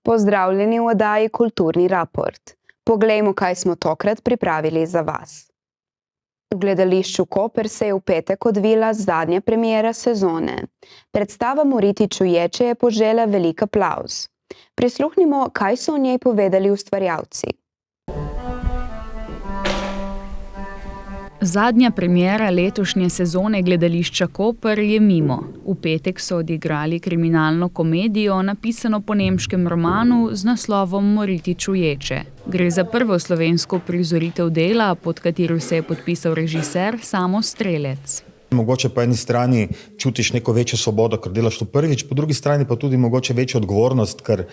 Pozdravljeni v oddaji Kulturni raport. Poglejmo, kaj smo tokrat pripravili za vas. V gledališču Koper se je v petek odvila zadnja premiera sezone. Predstava Moriti čuječe je požela velik aplavz. Prisluhnimo, kaj so o njej povedali ustvarjalci. Zadnja premiera letošnje sezone gledališča Koper je mimo. V petek so odigrali kriminalno komedijo, napisano po nemškem romanu z naslovom Moriti čuječe. Gre za prvo slovensko prizoritev dela, pod katero se je podpisal režiser Samo Strelec. Mogoče po eni strani čutiš neko večjo svobodo, ker delaš to prvič, po drugi strani pa tudi mogoče večjo odgovornost, ker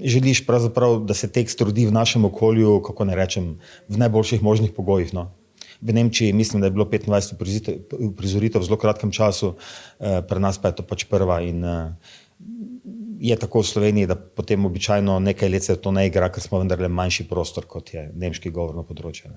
želiš pravzaprav, da se tekst rodi v našem okolju, kako ne rečem, v najboljših možnih pogojih. No. V Nemčiji mislim, da je bilo 25 prizoritev v zelo kratkem času, pri nas pa je to pač prva in je tako v Sloveniji, da potem običajno nekaj let se to ne igra, ker smo vendarle manjši prostor, kot je nemški govorno področje.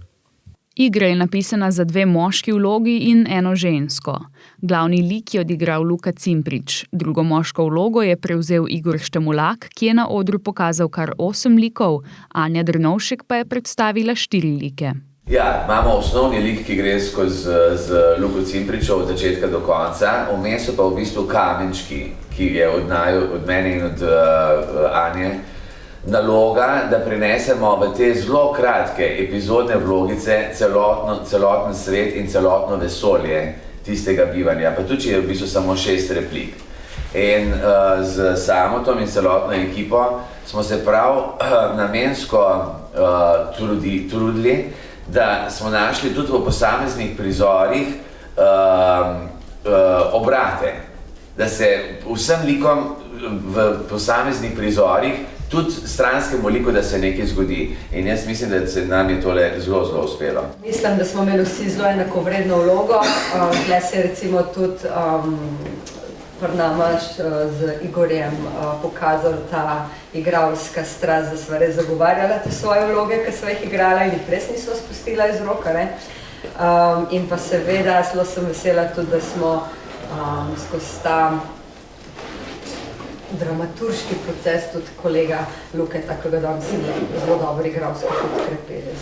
Igra je napisana za 2 moški vlogi in 1 žensko. Glavni lik je odigral Luka Cimprič. Drugo moško vlogo je prevzel Igor Štemulak, ki je na odru pokazal kar 8 likov, Anja Drnovšek pa je predstavila 4 like. Ja, imamo osnovni lik, ki gre skozi z Luko Cimpričo od začetka do konca, vmes so pa v bistvu kamenčki, ki je od mene in od Anje naloga, da prinesemo v te zelo kratke epizodne vlogice celoten svet in celotno vesolje tistega bivanja, pa tudi če je v bistvu samo 6 replik. In z Samotom in celotno ekipo smo se prav namensko trudili, da smo našli tudi v posameznih prizorih obrate, da se vsem likom v posameznih prizorih, tudi stranskemu liku, da se nekaj zgodi. In jaz mislim, da se nam je tole zelo, zelo uspelo. Mislim, da smo imeli vsi zelo enakovredno vlogo. Tukaj se je recimo tudi pri nama z Igorjem pokazal ta igralska strast, da sva res zagovarjala te svoje vloge, ki sva jih igrala in jih res nismo spustila iz roka. In pa seveda zelo sem vesela tudi, da smo skozi ta dramaturški proces tudi kolega Luketa, ki ga danes zelo dobro igralsko podkrepili.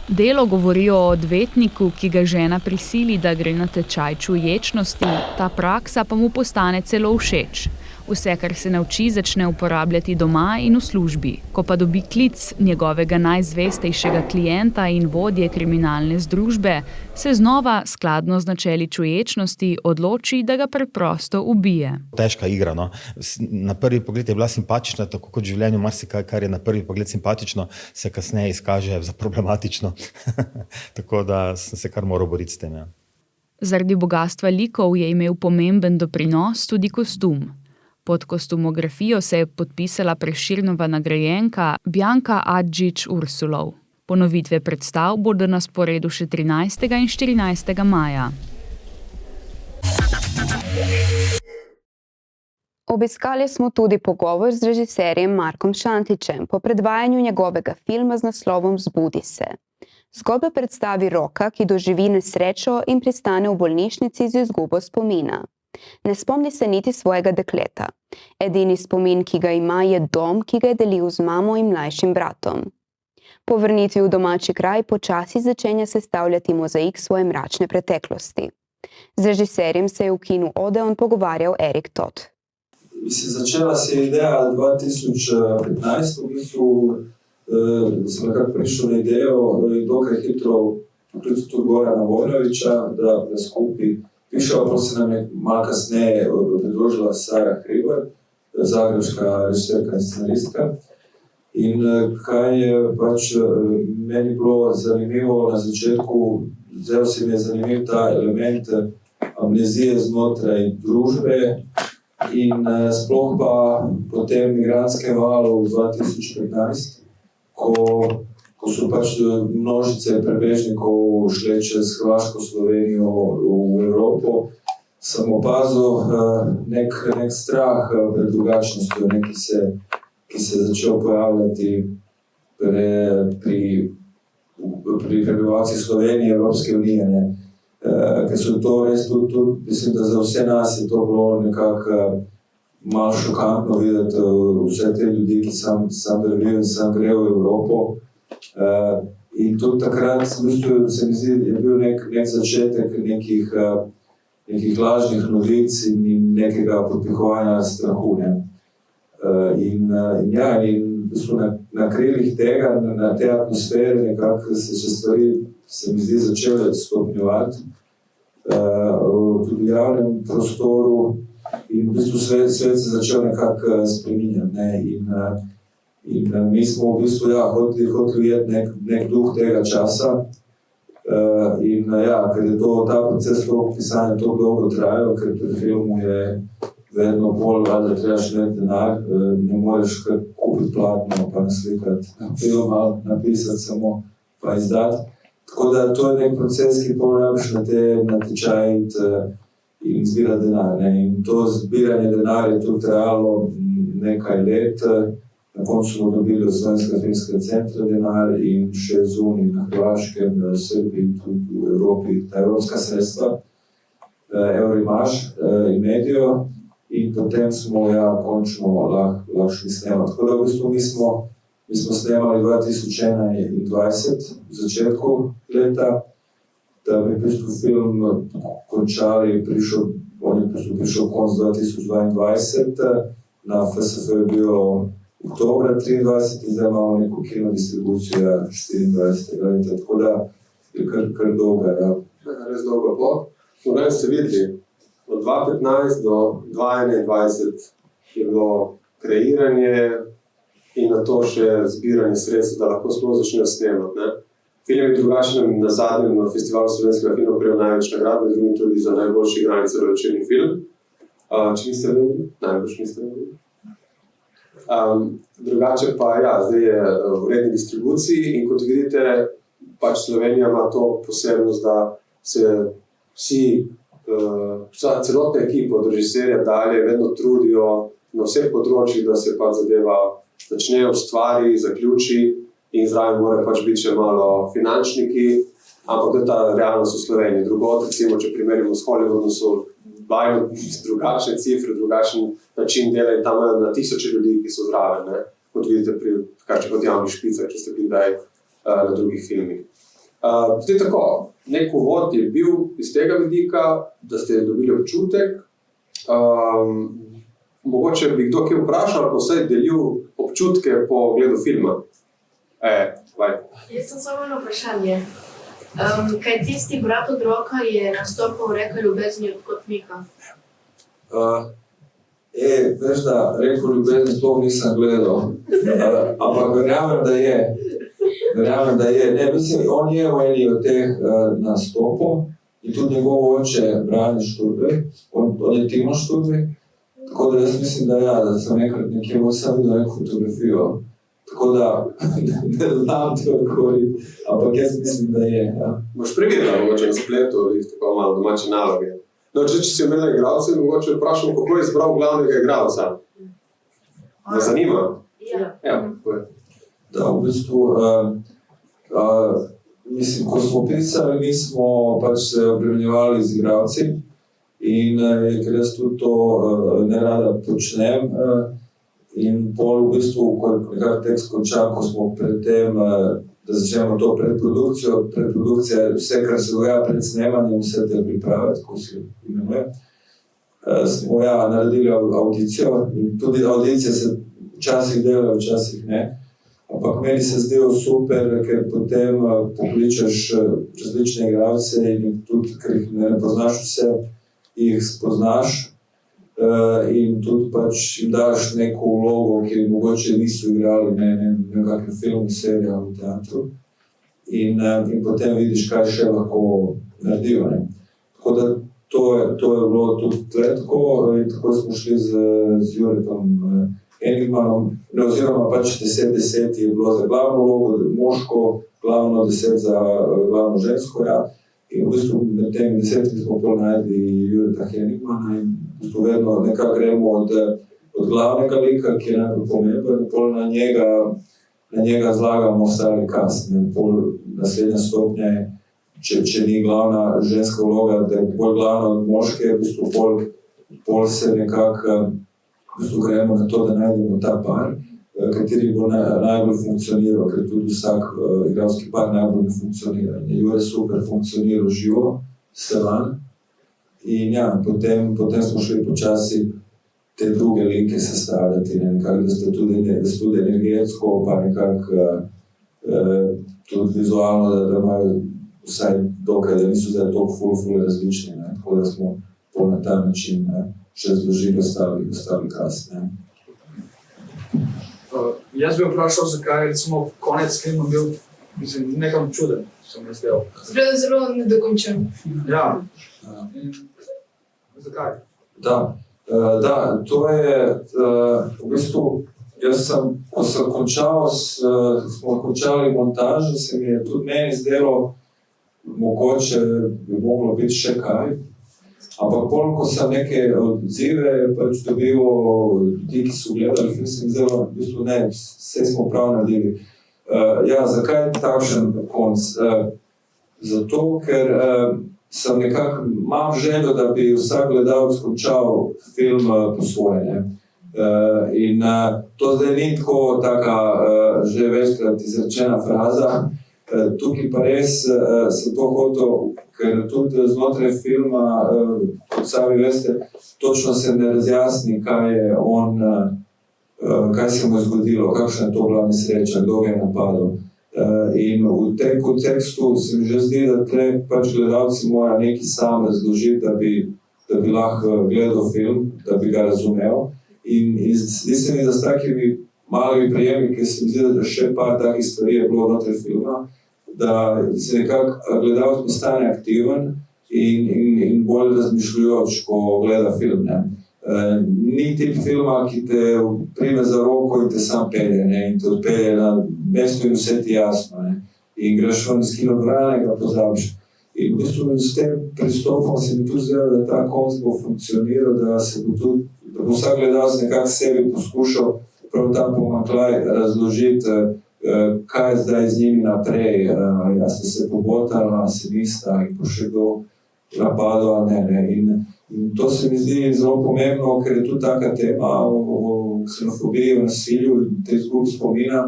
Delo govori o odvetniku, ki ga žena prisili, da gre na tečaj čuječnosti, ta praksa pa mu postane celo všeč. Vse, kar se nauči, začne uporabljati doma in v službi. Ko pa dobi klic njegovega najzvestejšega klienta in vodje kriminalne združbe, se znova, skladno z načeli čuječnosti, odloči, da ga preprosto ubije. Težka igra, no. Na prvi pogled je bila simpatična, tako kot v življenju marsikaj, kar je na prvi pogled simpatično, se kasneje izkaže za problematično. Tako da sem se kar moral boriti s tem. Ja. Zaradi bogastva likov je imel pomemben doprinos tudi kostum. Pod kostumografijo se je podpisala Prešernova nagrajenka Bjanka Adžič-Ursulov. Ponovitve predstav bodo na sporedu še 13. in 14. maja. Obiskali smo tudi pogovor z režiserjem Markom Šantićem po predvajanju njegovega filma z naslovom Zbudi se. Zgodba predstavi Roka, ki doživi nesrečo in pristane v bolnišnici z izgubo spomina. Ne spomni se niti svojega dekleta. Edini spomin, ki ga ima, je dom, ki ga je delil z mamo in mlajšim bratom. Po vrnitvi v domači kraj počasi začenja sestavljati mozaik svoje mračne preteklosti. Z režiserjem se je v kinu Odeon pogovarjal Erik Todt. Začela se je ideja 2015, v bistvu sem nekako prišel na idejo dokaj hitro tudi Gorana Vojnovića, da skupaj piševa, pa se nam je malo kasneje pridružila Sara Hribar, zagrebška režiserka in scenaristka. In kaj je pač meni bilo zanimivo na začetku, zdaj se mi je zanimiv ta element amnezije znotraj družbe in sploh pa po tem migrantskem valu 2015, ko so pač množice prebežnikov šle čez Hrvaško, Slovenijo v Evropo, sem opazil nek strah pred drugačnostjo, ki se je začel pojavljati pri prebivalcih Slovenije, Evropske unije. Ker so to res tudi, mislim, da za vse nas je to bilo nekako malo šokantno videti vse te ljudi, ki sam drvijo in sam grejo v Evropo. In tudi takrat, v bistvu, se mi zdi, je bil nek začetek nekih lažnih novic in nekega podpihovanja strahu. In v bistvu na krilih tega, na te atmosfere, nekako se stvari, se mi zdi, začele stopnjevati tudi v javnem prostoru in v bistvu svet se začel nekako spreminjati. In mi smo v bistvu hoteli videti nek duh tega časa. In ker je ta proces pisanja tako dolgo trajal, ker pri filmu je vedno bolj, da trebaš imeti denar, ne moreš kar kupiti platno pa naslikati film ali napisati samo pa izdati. Tako da to je nek proces, ki porabiš na te natečaje in zbira denar. In to zbiranje denarja je tudi trajalo nekaj let. Na koncu smo dobili od Slovenskega filmskega centra denar in še zunaj na Hrvaškem, v Srbiji in tudi v Evropi ta evropska sredstva, Eurimaž in Medijo. In potem smo končno lahko šli snemati. Tako da v bistvu mi smo snemali 2021 v začetku leta, da bi v bistvu film končali, on je v bistvu prišel konc 2022, na FSF je bilo oktobra 23 in zdaj imamo neko kinodistribucijo 24. leta, tako da je kar dolga. Res dolga pot. Zdaj ste videli, od 2015 do 2021 je bilo kreiranje in na to še zbiranje sredstev, da lahko sploh začnejo snemati. Film je drugačen, na zadnjem na festivalu slovenskega filma prejel največ nagrad, med drugim tudi za najboljši igrani celovečerni film. Če niste vedeli? Najbolj niste vedeli. Drugače pa zdaj je v redni distribuciji in kot vidite, pač Slovenija ima to posebnost, da se vsi, celotna ekipa od režiserja dalje vedno trudijo na vseh področjih, da se pač zadeva začne ustvari, zaključi in zraven mora pač biti še malo finančniki, ampak to je ta realnost v Sloveniji. Drugod, recimo, če primerjamo s Hollywoodom, so bajno drugačne cifre, drugačen način dela in tam imajo na tisoče ljudi, ki so zraven, kot vidite kot javnih špicah, če ste bili kdaj na drugih filmih. Zdaj tako, nek uvod je bil iz tega vidika, da ste dobili občutek. Mogoče bi kdo kaj vprašal, pa vsaj delil občutke po ogledu filma. Jaz sem samo eno vprašanje. Kaj tisti brat od Roka je nastopal Reka ljubezni od Kotnika? Veš da, Reko ljubezni sploh nisem gledal, ampak verjamem, da je. Ne, mislim, on je v eni od teh nastopov in tudi njegov oče Brane Šturbej, on je Timo Šturbej, tako da jaz mislim, da sem enkrat nekje videl neko fotografijo. Tako da ne znam te odgovoriti, ampak jaz mislim, da je. Boš preverila mogoče na spletu ali tako malo domače naloge. No, če si omenila igralce, mogoče vprašamo, kako je izbral glavnega igralca. Me zanima? Kako je? Da, v bistvu, mislim, ko smo pisali, mi smo pač se obremenjevali z igralci in ker jaz tudi to nerada počnem, in pol v bistvu, ko je nekak tekst končan, ko smo pred tem, da začnemo to predprodukcijo, predprodukcija je vse, kar se dogaja pred snemanjem, vse te priprave, tako se imenuje, smo naredili audicijo in tudi audicije se včasih delajo, včasih ne. Ampak meni se zdelo super, ker potem pokličeš različne igralce in tudi, ker jih ne poznaš vse, jih spoznaš. In tudi pač jim daš neko vlogo, ki mogoče niso igrali v kakšnem filmu, seriji ali v teatru. In potem vidiš, kaj še lahko naredijo. Tako da to je bilo tudi tako in tako smo šli z Juretom Enigmanom, oziroma pač 10-10 je bilo za glavno vlogo, moško, glavno 10 za glavno žensko. In v bistvu med temi 10 smo pol najdli Jureta Enigmana in v bistvu vedno nekako gremo od glavnega lika, ki je najbolj pomemben, in pol na njega zlagamo ostali cast. Pol naslednja stopnja je, če ni glavna ženska vloga, da je bolj glavna od moške, v bistvu pol se nekako v bistvu gremo na to, da najdemo ta par, kateri bo najbolj funkcioniral, ker tudi vsak igralski par najbolj ne funkcionira. Jure super funkcioniral živo, Sevan. In ja, potem smo šli počasi te druge like sestavljati, nekako, da ste tudi energetsko, pa nekako tudi vizualno, da imajo vsaj dokaj, da niso zdaj toliko ful različni, ne? Tako da smo na ta način še zložili ostali kasne. Jaz bi vprašal, zakaj recimo konec filma bil, mislim, nekam čuden, sem jaz zdel. Zelo nedokončen. Ja. In zakaj? Da, to je v bistvu, ko smo končali montažo, se mi je tudi meni zdelo, mogoče bi moglo biti še kaj. Ampak bolj, ko sem neke odzive pač dobil ljudi, ki so gledali film, sem zdelo, v bistvu ne, vse smo prav naredili. Ja, zakaj takšen konc? Zato, ker sem nekako imam željo, da bi vsak gledalec končal film po svoje. In to zdaj ni tako taka že večkrat izrečena fraza. Tukaj pa res sem to hotel, ker tudi znotraj filma, kot sami veste, točno se ne razjasni, kaj se mu je zgodilo, kakšna je to bila nesreča, kdo ga je napadel. In v tem kontekstu se mi že zdi, da tle pač gledalci morajo nekaj sam razložiti, da bi lahko gledal film, da bi ga razumel. In zdi se mi, da s takimi malimi prijemi, ki se mi zdi, da še par takih stvari je bilo znotraj filma, da se nekako gledalec postane aktiven in bolj razmišljujoč, ko gleda film. Ni tip filma, ki te prime za roko in te sam pelje, in te odpelje na mesto in vse ti jasno. In greš ven iz kinodvorane in ga pozabiš. In v bistvu s tem pristopom se mi tudi zdelo, da ta konc bo funkcioniral, da bo vsak gledalec nekako sebi poskušal prav ta pomanjkljaj razložiti, kaj je zdaj z njimi naprej, ste se pobotali, se nista in pa še kdo napadal, ne. In to se mi zdi zelo pomembno, ker je tudi taka tema o ksenofobiji, o nasilju in te izgubi spomina.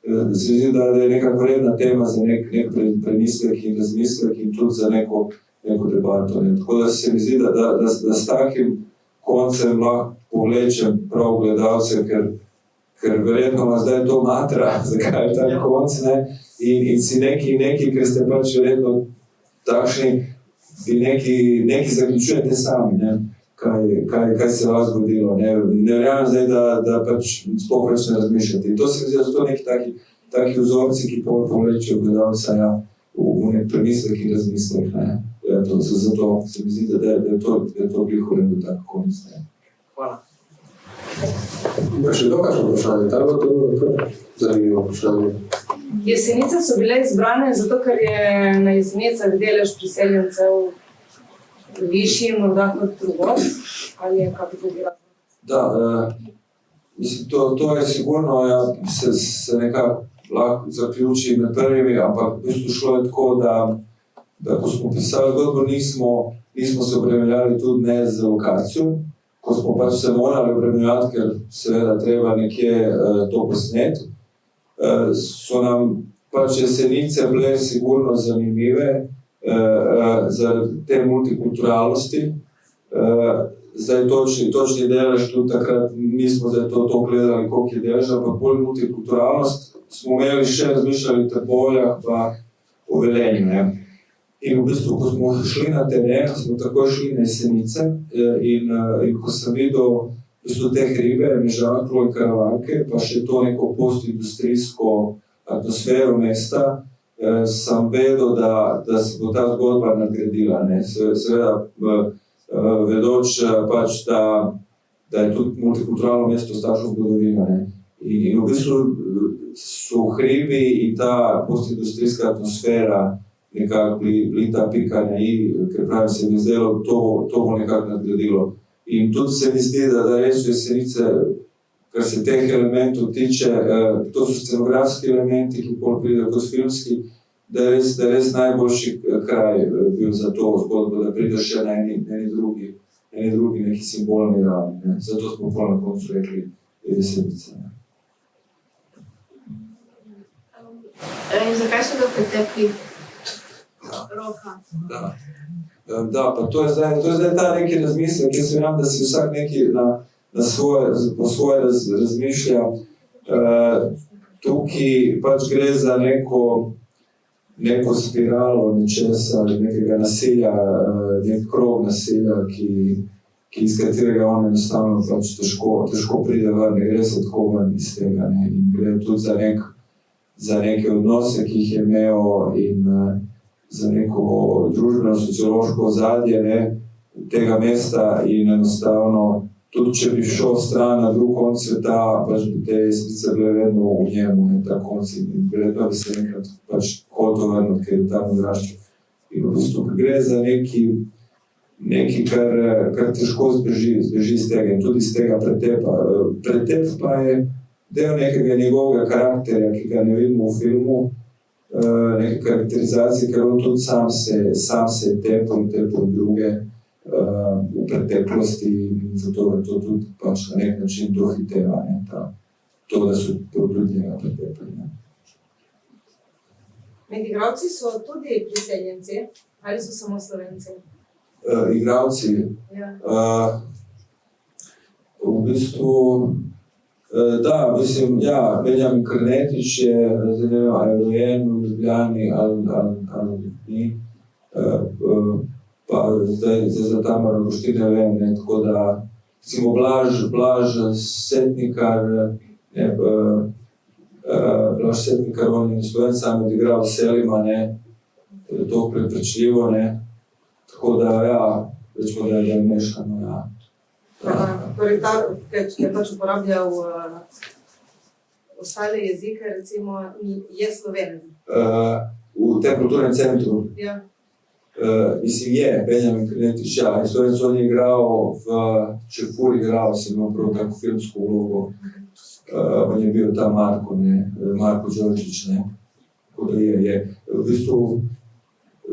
Se mi zdi, da je neka vredna tema za nek premislek in razmislek in tudi za neko debato. Tako da se mi zdi, da s takim koncem lahko povlečem prav gledalce, ker verjetno vas zdaj to matra, zakaj je tak konc, in si neki, ker ste pač verjetno takšni, vi neki zaključujete sami, kaj se vas zgodilo. Ne verjamem zdaj, da pač sploh več ne razmišljate. In to se mi zdi, da so to neki taki vzorci, ki povlečejo gledalca v nek premislek in razmislek. Zato se mi zdi, da je to glih v redu tak konc. Hvala. Ima še kakšno vprašanje? Ta bo to zanimivo vprašanje. Jesenice so bile izbrane zato, ker je na Jesenicah delež priseljencev višji, morda kot drugod, ali je kako drugi razlog? Da, mislim, to je sigurno, se nekako lahko zaključi med prvimi, ampak v bistvu šlo je tako, da ko smo pisali zgodbo, nismo se obremenjali tudi ne z lokacijo, ko smo pač se morali obremenjati, ker seveda treba nekje to posneti. So nam pač Jesenice bile sigurno zanimive zaradi te multikulturalnosti. Zdaj točni delež tudi takrat nismo zdaj to gledali, koliko je delež, ampak bolj multikulturalnost smo imeli še razmišljali v Trbovljah pa v Velenju. In v bistvu, ko smo šli na teren, smo takoj šli na Jesenice in ko sem videl v bistvu te hribe, Mežaklo in Karavanke, pa še to neko postindustrijsko atmosfero mesta, sem vedel, da se bo ta zgodba nadgradila. Seveda, vedoč pač, da je tudi multikulturalno mesto s takšno zgodovino. In v bistvu so hribi in ta postindustrijska atmosfera nekako bili ta pika na i, ker pravim, se mi zdelo, to bo nekako nadgradilo. In tudi se mi zdi, da res v Jesenice, kar se teh elementov tiče, to so scenografski elementi, ki bolj pridejo kot filmski, da je res najboljši kraj bil za to zgodbo, da pride še na eni drugi eni drugi neki simbolni ravni. Ne. Zato smo pol na koncu rekli besedice. In zakaj so ga pretepli? Roka. Da, pa to je zdaj ta neki razmislek, jaz verjamem, da si vsak neki po svoje razmišlja. Tukaj pač gre za neko spiralo nečesa, nekega nasilja, nek krog nasilja, iz katerega on enostavno pač težko pride ven, ne gre se tako ven iz tega. Ne. In gre tudi za neke odnose, ki jih je imel in za neko družbeno, sociološko ozadje tega mesta in enostavno tudi če bi šel stran na drug konc sveta, pač bi te resnice bile vedno v njemu, ne, ta konc in verjetno bi se nekrat pač hotel vrniti, ker je tam odraščal. In v bistvu gre za nekaj, kar težko zbeži iz tega in tudi iz tega pretepa. Pretep pa je del nekega njegovega karakterja, ki ga ne vidimo v filmu, neke karakterizacije, ker on tudi sam se je tepal druge v preteklosti in zato je to tudi pač na nek način dohiteva, to, da so tudi njega pretepali. Med igralci so tudi priseljenci ali so samo Slovenci? Igralci? Ja. V bistvu, da, mislim, ja, Benjamin Krnetič je, zdaj ne vem, ali je rojen v Ljubljani ali ni, pa zdaj za Tamaro Boštin ne vem, ne, tako da, recimo Blaž Setnikar, on je Slovenc, sam odigral Selima, ne, je to prepričljivo, ne, tako da, ja, rečemo, da je mešano, ja. Torej, ki je pač uporabljal ostale jezike, recimo, je Slovenec. V tem kulturnem centru? Ja. Mislim, je Benjamin Krnetič, ja, Slovenc, on je igral Čefur igral, si imel prav tako filmsko vlogo. On je bil ta Marko Đorđić, ne. Tako da je. V bistvu,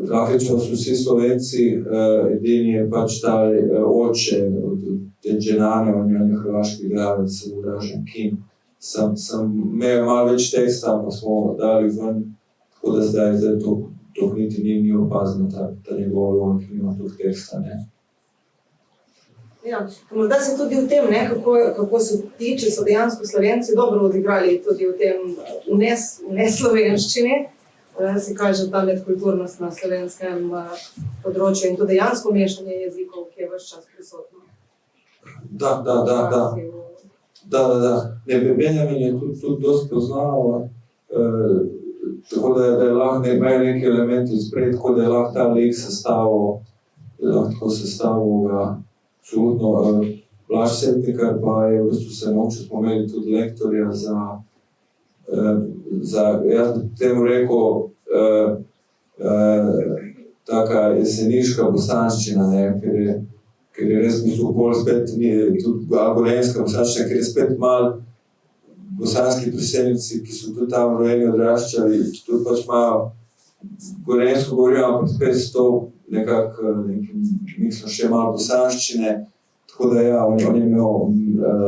praktično so vsi Slovenci, edini je pač ta oče od te Dženane, on je hrvaški igralec, Dražen Kim. Sem imel malo več teksta, pa smo dali ven, tako da zdaj to niti ni opazno, ta njegova vloga, ki nima tog teksta, ne. Ja, morda se tudi v tem, ne, kako so ti, če so dejansko Slovenci dobro odigrali tudi v tem neslovenščini, se kaže ta medkulturnost na slovenskem področju in to dejansko mešanje jezikov, ki je ves čas prisotno. Da. Benjamin je tudi dosti poznal, tako da je lahko imajo neki elementi izpred, tako da je lahko ta lik sestavil ga absolutno. Blaž Setnikar pa je v bistvu se naučil, smo imeli tudi lektorja jaz bi temu rekel, taka jeseniška bosanščina, ne, ker je res v bistvu bolj spet tudi gorenjska bosanščina, ker je spet malo bosanski priseljenci, ki so tudi tam rojeni odraščali, tudi pač malo gorenjsko govorijo, ampak spet s to nekako miksno še malo bosanščine, tako da ja, on je imel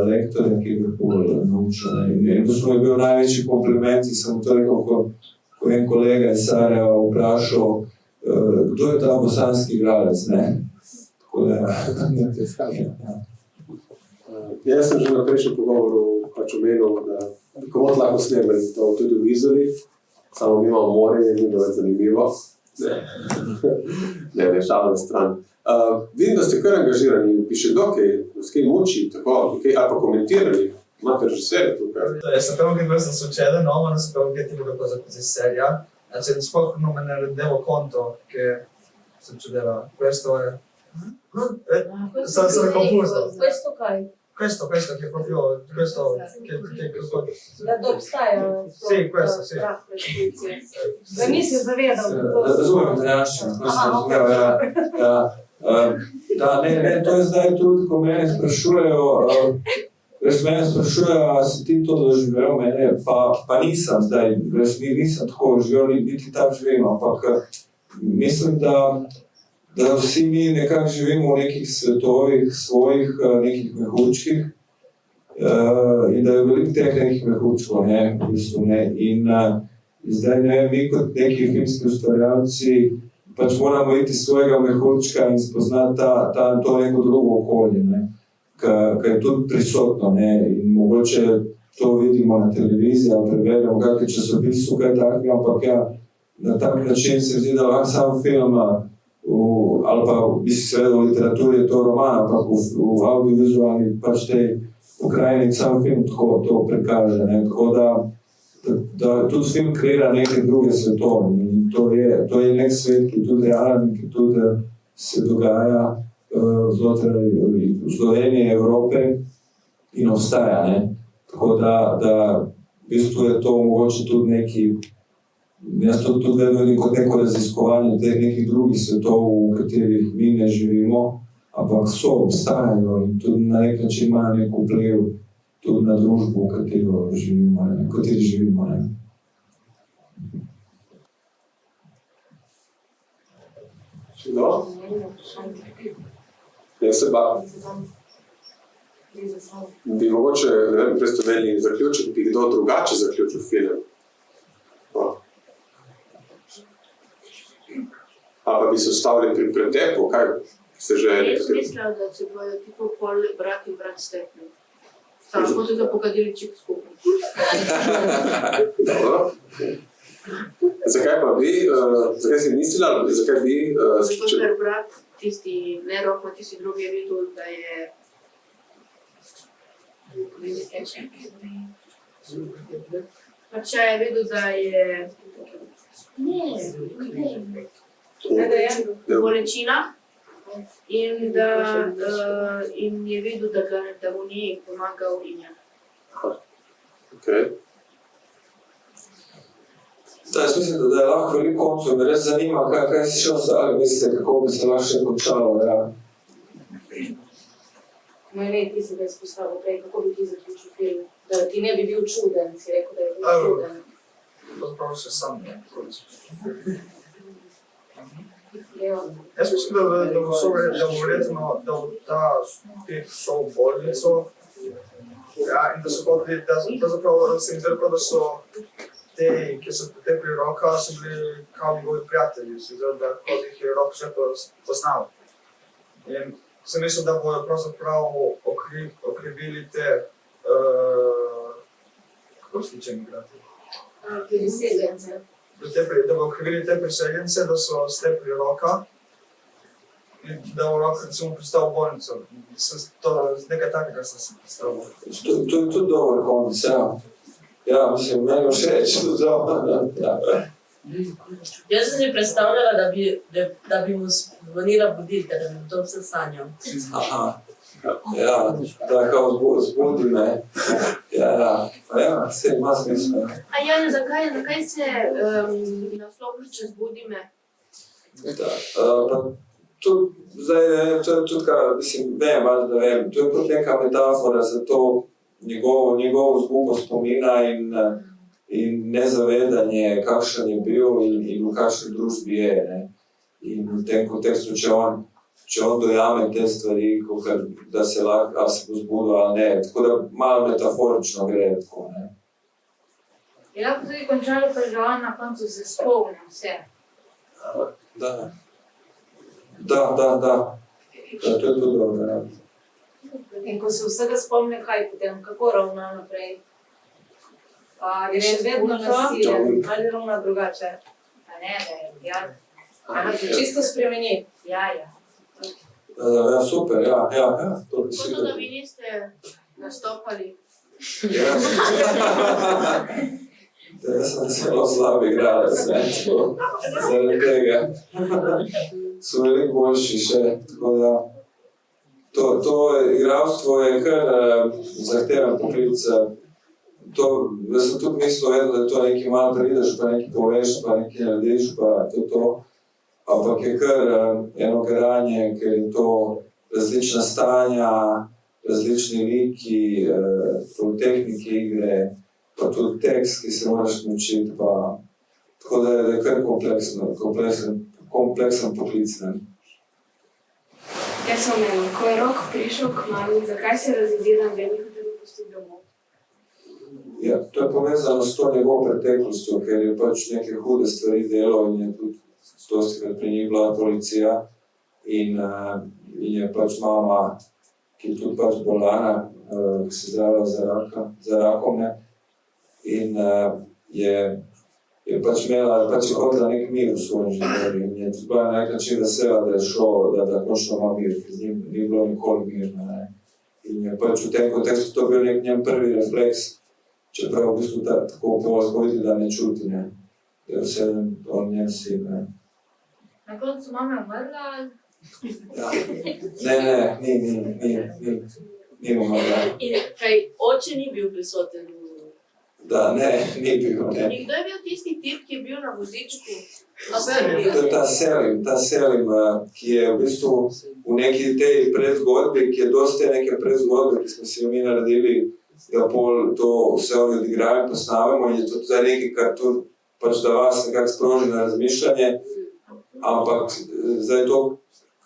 lektorja, ki je bolj naučil. In to smo je bil največji kompliment in sem to rekel, ko en kolega iz Sarajeva vprašal, kdo je ta bosanski igralec, ne? Tako da ja. Jaz sem že na prejšnjem pogovoru pač omenil, da komot lahko snemali to tudi v Izoli, samo mi imamo more in ni bilo več zanimivo. Ne, šalno stran. Vidim, da ste kar angažirani in piše dokaj, s kaj muči, tako, ali pa komentirali, imate režiserje tukaj. Sapevo che questo succede, no, ma non sapevo che tipo di cosa così seria. Cioè, spoco non me ne rendevo conto che succedeva. Questo è... Sono confuso. Questo kaj? Questo che è proprio... Questo che... Da obstaja... Sì, questo, sì. Da nisi zavedal. Razumem italijanščino, ko sem razumel, ja. Ne, to je zdaj tudi, ko mene sprašujejo, a si ti to doživel, mene, pa nisem zdaj, nisem tako živel, niti tam živim, ampak mislim, da da vsi mi nekako živimo v nekih svetovih svojih, nekih mehurčkih, in da je veliko teh nekih mehurčkov, ne, v bistvu, ne. In zdaj, ne vem, mi kot neki filmski ustvarjalci pač moramo iti svojega mehurčka in spoznati to neko drugo okolje, ne, ki je tudi prisotno, ne, in mogoče to vidimo na televiziji, ali preberemo kakšne časopisu, kaj takega, ampak ja, na tak način se zdi, da lahko sam film, ali pa bi si seveda v literaturi je to roman, ampak v audiovizualni pač tej pokrajini sam film tako to prikaže, ne, tako da tudi film kreira neke druge svetove. In to je nek svet, ki tudi realen, ki tudi se dogaja znotraj Slovenije, Evrope in obstaja, ne. Tako da v bistvu je to mogoče tudi neki, jaz to tudi vedno vidim kot neko raziskovanje teh nekih drugih svetov, v katerih mi ne živimo, ampak obstajajo in tudi na nek način imajo nek vpliv tudi na družbo, v kateri živimo, ne. No? Jaz se bavim. Bi mogoče, ne vem, predstavili zaključek, bi kdo drugače zaključil film? No. Ali pa bi se ustavili pri pretepu, kaj se že... Jaz mislim, da se bojo tipo pol brat in brat stepni. Samo smo se zapokadili čip skupaj. Dobro. Zakaj pa vi, zakaj si mislila, zakaj vi... Zato, ker brat, tisti, ne Rok, tisti drugi je videl, da je... Pač je videl, da je... bolečina in je videl, da mu ni pomagal in je. Okay. Da, jaz mislim, da je lahko veliko koncev, me res zanima, kaj si še ostali mislite, kako bi se lahko še končalo, ja. Ne, ti si ga izpostavil prej, kako bi ti zaključil film, da ti ne bi bil čuden, si rekel, da je bil čuden. Pravzaprav se sam ne. Jaz mislim, da bo verjetno, da bo ta teh šel v bolnico, ja, in da so pravzaprav se mi zdelo, da so te, ki so potepli Roka, so bili kao njegovi prijatelji, se zdelo, da kot jih je Rok že poznal. In sem mislil, da bojo pravzaprav okrivili te, kako se tiče migrati? Priseljence. Da bojo okrivili te priseljence, da so stepli Roka in da bo Rok recimo pristal v bolnico. Nekaj takega sem se predstavljal. To je tudi dober konec, ja. Ja, mislim, meni všeč tudi dobro. Jaz sem si predstavljala, da bi mu zvonila budilka, da bi to vse sanjal. Aha. Ja, da kao zbudi me. Ja, se ima smisla. A Janja, zakaj se naslov Če zbudi me? To je tudi, mislim, vem, da vem, to je tudi neka metafora za to njegovo zgubo spomina in nezavedanje, kakšen je bil in v kakšni družbi je, ne. In v tem kontekstu, če on dojame te stvari, da se lahko, ali se bo zbudil ali ne, tako da malo metaforično gre, tako, ne. Je lahko tudi končalo, pa že on na koncu se spomni vse. Da. To je tudi dobro, ja. In ko se vsega spomne, kaj potem, kako ravna naprej? Je še vedno nasilen, ali ravna drugače? A ne, da je, Aha, se čisto spremeni. ja. Ja, super, ja. To bi Kot da vi niste nastopali. Ja. Jaz sem zelo slab igralec, ne, zaradi tega. So veliko boljši še, tako da to igralstvo je kar zahteven poklic. Jaz sem tudi mislil, da je to nekaj malo prideš, pa nekaj poveš, pa nekaj narediš, pa to. Ampak je kar eno garanje, ker je to različna stanja, različni liki, tehnike igre, pa tudi tekst, ki se moraš naučiti, pa tako da je kar kompleksen poklic. Jaz sem omenil, ko je Rok prišel k mami, zakaj se razjezila, da je ni hotel pustiti domov? Ja, to je povezano s to njegovo preteklostjo, ker je pač neke hude stvari delal in je tudi dostikrat pri njih bila policija in je pač mama, ki je tudi pač bolana, ki se zdravila za rakom, ne, in je pač imela, pač je hodila nek mir v svojem življenju in je tudi bila na nek način vesela, da je šlo, da končno ima mir, ker z njim ni bilo nikoli mirno, ne. In je pač v tem kontekstu to bil nek njen prvi refleks, čeprav v bistvu tako polsko vidi, da ne čuti, ne. Da je vse on njen sin, ne. Na koncu mama je umrla? Ja. Ne, ni umrla. In kaj oče ni bil prisoten? Da, ne, ni bil, ne. In kdo je bil tisti tip, ki je bil na vozičku? To je ta Selim, ki je v bistvu v neki tej predzgodbi, ki je dosti neke predzgodbe, ki smo si jo mi naredili, da pol to vse oni odigrajo in posnamemo in je to tudi nekaj, kar tudi pač da vas nekako sproži na razmišljanje, ampak zdaj to,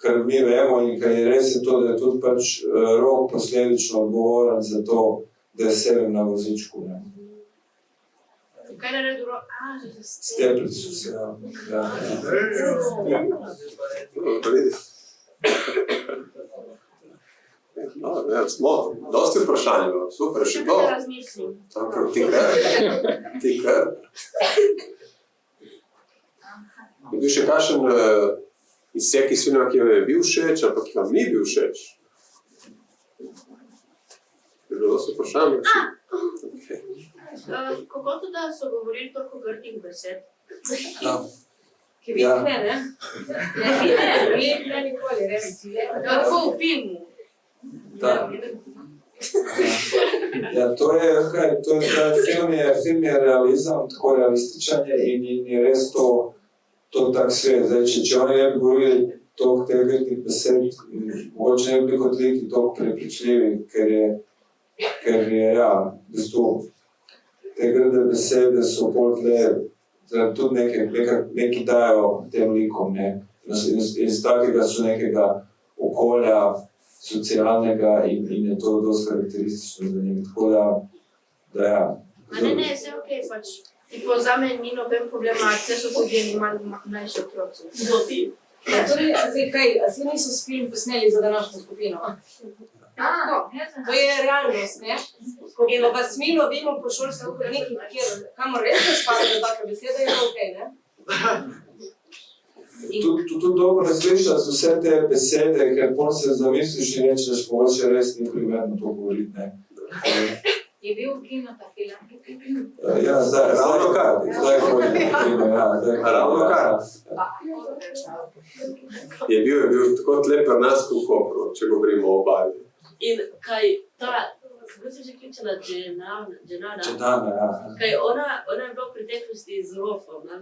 kar mi vemo in kar je res je to, da je tudi pač Rok posledično odgovoren za to, da je Selim na vozičku, ne. Kaj je naredil Rok? Stepli so se, ja. No, ja, smo, dosti vprašanj, super, še to. Tako, ti kar. Je bil še kakšen izsek iz filma, ki vam je bil všeč, ampak ki vam ni bil všeč? Je bilo dosti vprašanj? Kako to, da so govorili toliko grdih besed? Ki bi jih ne? Ne, ne nikoli, res. Tako v filmu. Ja, to je film je realizam, tako realističen in je res to tak svet. Zdaj, če oni ne bi govorili toliko teh grdih besed, mogoče ne bi kot liki toliko prepričljivi, ker je, ja, v bistvu, te grde besede so pol tle, tudi nekaj dajo tem likom, ne. Iz takega so nekega okolja, socialnega in je to dosti karakteristično za njih, tako da ja. Ne, vse okej, pač. Tipo, zame ni noben problem, tle so tudi mlajši otroci. Zloti. Torej, a si niso s film posneli za današnjo skupino? To je realnost, ne? In v Basmi lovimo po šolskih hodnikih, kamor res ne spadajo take besede, je okej, ne? Tudi dobro je slišati vse te besede, ker pol se zamisliš in rečeš, mogoče res ni primerno to govoriti, ne. Je bil v kinu ta film? Ja, zdaj Ravno kar. Je bil tako tle pri nas v Kopru, če govorimo o Obali. In kaj ta, kako se že kličala, Dženada? Ja. Kaj ona je bila v preteklosti z Rokom, ne?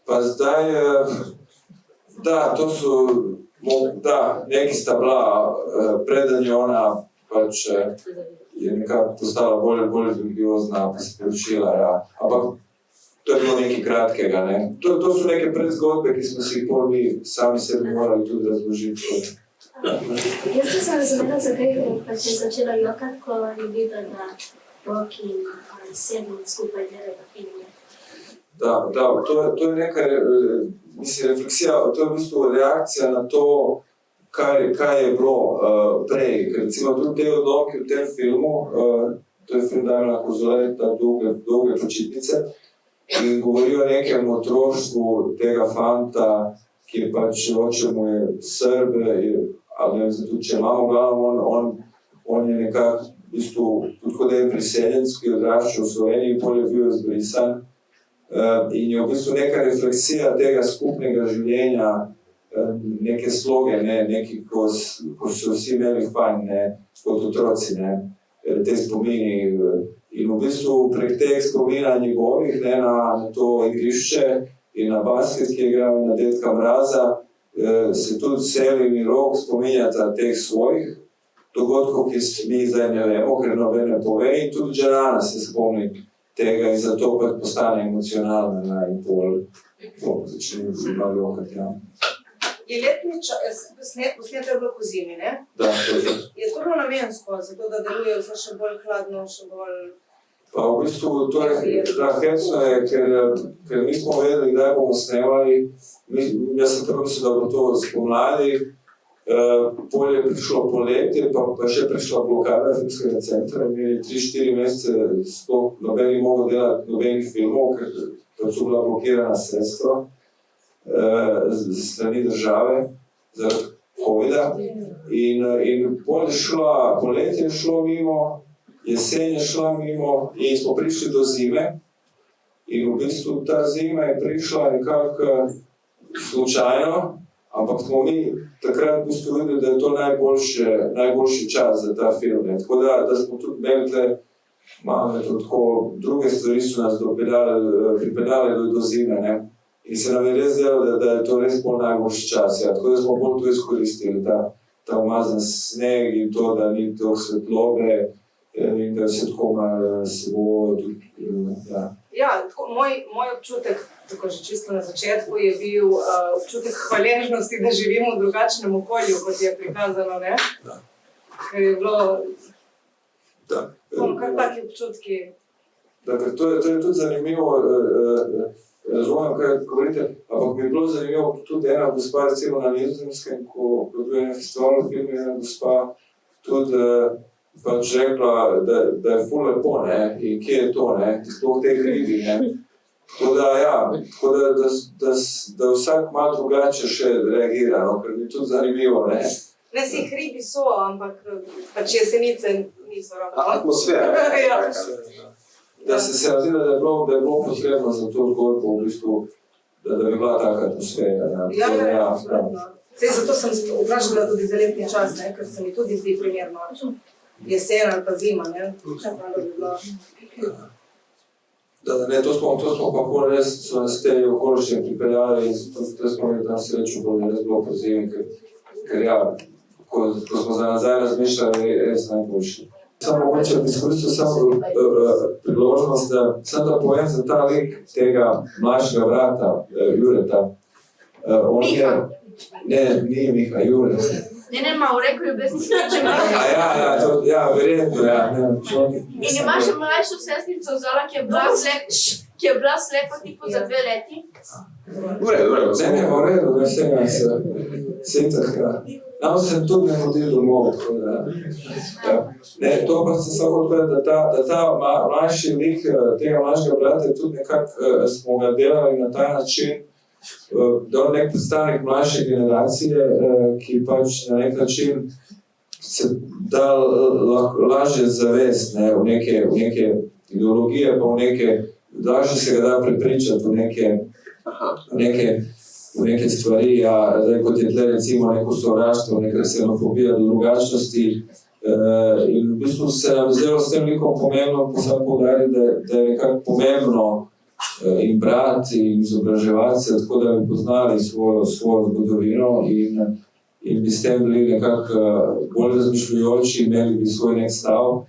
Pa zdaj, da, to so, da, neki sta bila, preden je ona pač je nekako postala bolj religiozna, pa se preučila, ja. Ampak to je bilo nekaj kratkega, ne. To so neke predzgodbe, ki smo si jih pol mi sami sebi morali tudi razložiti. Jaz sem razumela, zakaj pač je začela jokati, ko je videla, da Rok in Selim skupaj delata filme. Da, to je neka, mislim, refleksija, to je v bistvu reakcija na to, kaj je bilo prej. Recimo tudi te odloki v tem filmu, to je film Damjana Kozoleta, Dolge počitnice, in govorijo o nekem otroštvu tega fanta, ki je pač oče mu je Srb, ali ne vem, tudi če imamo glavno, on je nekako v bistvu tudi kot en priseljenec, ki je odraščal v Sloveniji, pol je bil izbrisan. In je v bistvu neka refleksija tega skupnega življenja, neke sloge, neki, ko so vsi imeli fajn, kot otroci, te spomini. In v bistvu prek teh spomina njegovih, na to igrišče in na basket, ki je igral na Dedka Mraza, se tudi Selim in Rok spominjata teh svojih dogodkov, ki mi zdaj ne vemo, ker noben ne pove, in tudi Dženana se spomni tega in zato pa postane emocionalna in pol začne malo jokati. je letni čas, posneto je bilo po zimi, ne? Da, točno. Je to bilo namensko, zato da deluje vse še bolj hladno, še bolj... Pa v bistvu to je, da hecno je, ker nismo vedeli, kdaj bomo snemali. Jaz sem tako mislil, da bo to spomladi, polje je prišlo poletje, pa še prišla blokada filmskega centra. Mi 3-4 mesece sploh noben ni mogel delati nobenih filmov, ker so bila blokirana sredstva z strani države zaradi COVID-a. In poletje je šlo mimo, jesen je šla mimo in smo prišli do zime. In v bistvu ta zima je prišla nekako slučajno, ampak smo mi takrat v bistvu videli, da je to najboljši čas za ta film. Tako da smo tudi imeli malo tako, druge stvari so nas pripeljale do zime. Ne? In se nam je res zdelo, da je to res bolj najboljši čas. Ja. Tako da smo bolj to izkoristili, ta umazan sneg in to, da ni to svetlobe in da se tako malo se bo tudi, ja. Ja, tako, moj občutek, tako že čisto na začetku, je bil občutek hvaležnosti, da živimo v drugačnem okolju, kot je prikazano, ne? Da. Ker je bilo... Da. Kar taki občutki. Da, ker to je tudi zanimivo, razumem, kaj govorite, ampak mi je bilo zanimivo tudi ena gospa, recimo na Nizozemskem, ko je bil na festivalu film, ena gospa tudi pač rekla, da je ful lepo, ne, in kje je to, ne, sploh te hribi, ne. Tako da, ja, da vsak malo drugače še reagira, no, ker mi je tudi zanimivo, ne. Ne, si hribi so, ampak pač jesenice niso ravno. Atmosfera. Ja. Da se razdi, da je bilo potrebno za to zgodbo, v bistvu, da bi bila taka atmosfera. Ja, absolutno. Zato sem vprašala tudi za letni čas, ne, ker se mi tudi zdi primerno. Jesen ali pa zima, ne? Ne, to smo pa bolj res, so nas te okoliščine pripeljali in to smo imeli tam srečo, da je res bilo po zimi, ker ja, ko smo za nazaj razmišljali, je res najboljši. Samo mogoče bi izkoristil samo priložnost, da povem za ta lik tega mlajšega brata, Jureta. Miha. Ne, ni Miha, Jure. Ne, malo rekel je bez ničega. Ja, verjetno, ja. In imaš še mlajšo sestrico Zola, ki je bila slepa tipo za 2 leti? V redu. V redu, vse nas setah, ja. Nam se tudi ne hodi domov. Ne, to pa sem samo povedal, da ta mlajši lik tega mlajšega brata je tudi nekako, smo ga delali na ta način, da je nek predstavnik mlajše generacije, ki pač na nek način se da lažje zavest v neke ideologije, pa v neke, lažje se ga da prepričati v neke stvari, ja, kot je tle recimo neko sovraštvo, neka ksenofobija do drugačnosti. In v bistvu se nam zdelo s tem likom pomembno poudariti, da je nekako pomembno in brati in izobraževati se, tako da bi poznali svojo zgodovino in bi s tem bili nekako bolj razmišljujoči, imeli bi svoj nek stav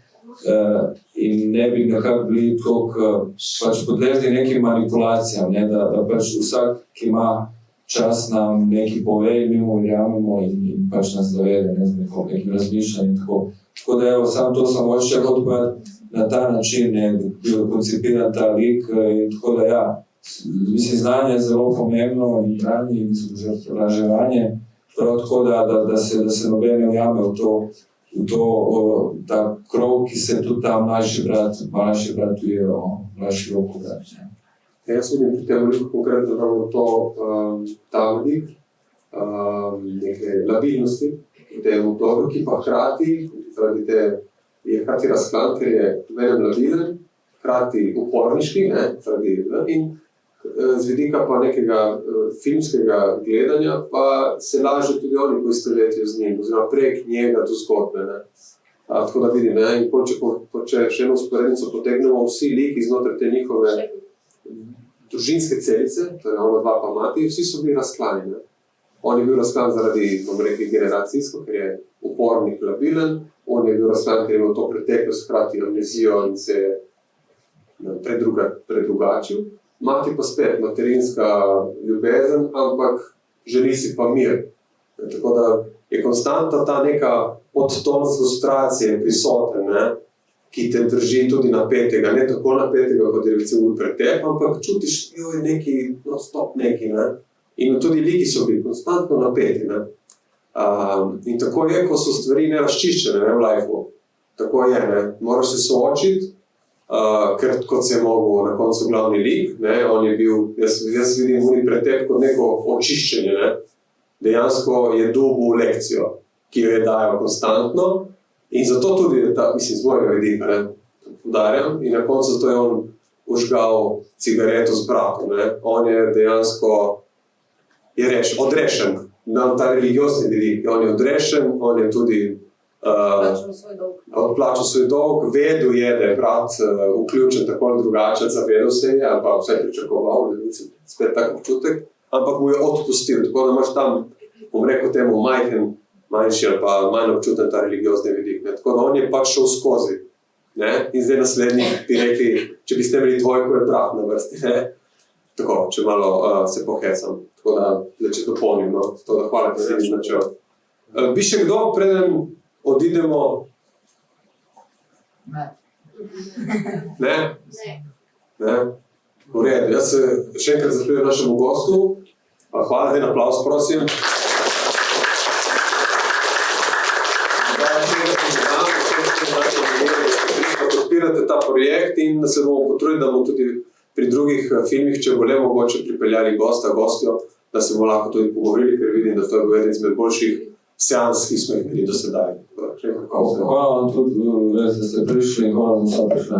in ne bi nekako bili toliko pač podležni nekim manipulacijam, ne, da pač vsak, ki ima čas nam nekaj pove, mi mu verjamemo in pač nas zavede, ne, z nekim razmišljanjem. Tako da evo, samo to sem hoče odpraviti na ta način, ne, da bi koncipiran ta lik in tako da ja, mislim, znanje je zelo pomembno in branje in izobraževanje, prav tako da se noben ne ujame v to, ta krog, ki se tudi ta mlajši brat uje o mlajši roko brat. Jaz vidim pri tem liku konkretno ravno to, ta lik, neke labilnosti v tem obdobju, ki pa hkrati, je hkrati razklan, ker je veljam labilen, hkrati uporniški, in z vidika pa nekega filmskega gledanja pa se laže tudi oni poistovetijo z njim, oziroma prek njega do zgodbe. Tako da vidim, in če še eno usporednico potegnemo, vsi liki znotraj te njihove družinske celice, torej ona dva pa mati, vsi so bili razklani. On je bil razklan zaradi, bom rekel, generacijsko, ker je upornik labilen, on je bil razklan, ker je imel to preteklost, hkrati amnezijo in se predrugačil. Mati pa spet materinska ljubezen, ampak želi si pa mir. Tako da je konstantna ta neka podton frustracije prisoten, ne? Ki te drži tudi napetega, ne tako napetega, kot je recimo pretep, ampak čutiš, jo je neki, no stop neki, ne? In tudi liki so bili konstantno napeti, ne? In tako je, ko so stvari nerazčiščene, ne, v lifeu. Tako je, ne? Moraš se soočiti, ker kot se je mogel na koncu glavni lik, ne? On je bil, jaz vidim oni pretep kot neko očiščenje, ne? Dejansko je dobil lekcijo, ki jo je dajal konstantno. In zato tudi, mislim, z mojega vidika, podarjam, in na koncu to je on užgal cigareto z bratom. Ne? On je dejansko, odrešen, na ta religiozni vidik. On je odrešen, on je tudi odplačal svoj dolg, vedel je, da je brat vključen tako ali drugače, zavedel se je, ali pa vse pričakoval, da je spet tak občutek, ampak mu je odpustil, tako da imaš tam, bom rekel temu, manjši ali pa manj občuten ta religiozni vidik. Ne? Tako da on je pač šel skozi. Ne? In zdaj naslednji bi rekli, če bi ste imeli dvojko, je brat na vrsti. Ne? Tako, če malo se pohecam. Tako da, če dopolnim, no? Tako da hvala, da si načel. Bi še kdo, preden odidemo? Ne. Ne? Ne? V redu, jaz se še enkrat zahvaljujem našemu gostu. Hvala, en aplavz, prosim. Podpirate ta projekt in se bomo potrudili, da bomo tudi pri drugih filmih, če bo le mogoče, pripeljali gostjo, da se bomo lahko tudi pogovorili, ker vidim, da to je bil eden izmed boljših seans, ki smo jih imeli do sedaj. Hvala vam tudi, da ste prišli in hvala za vse prišli.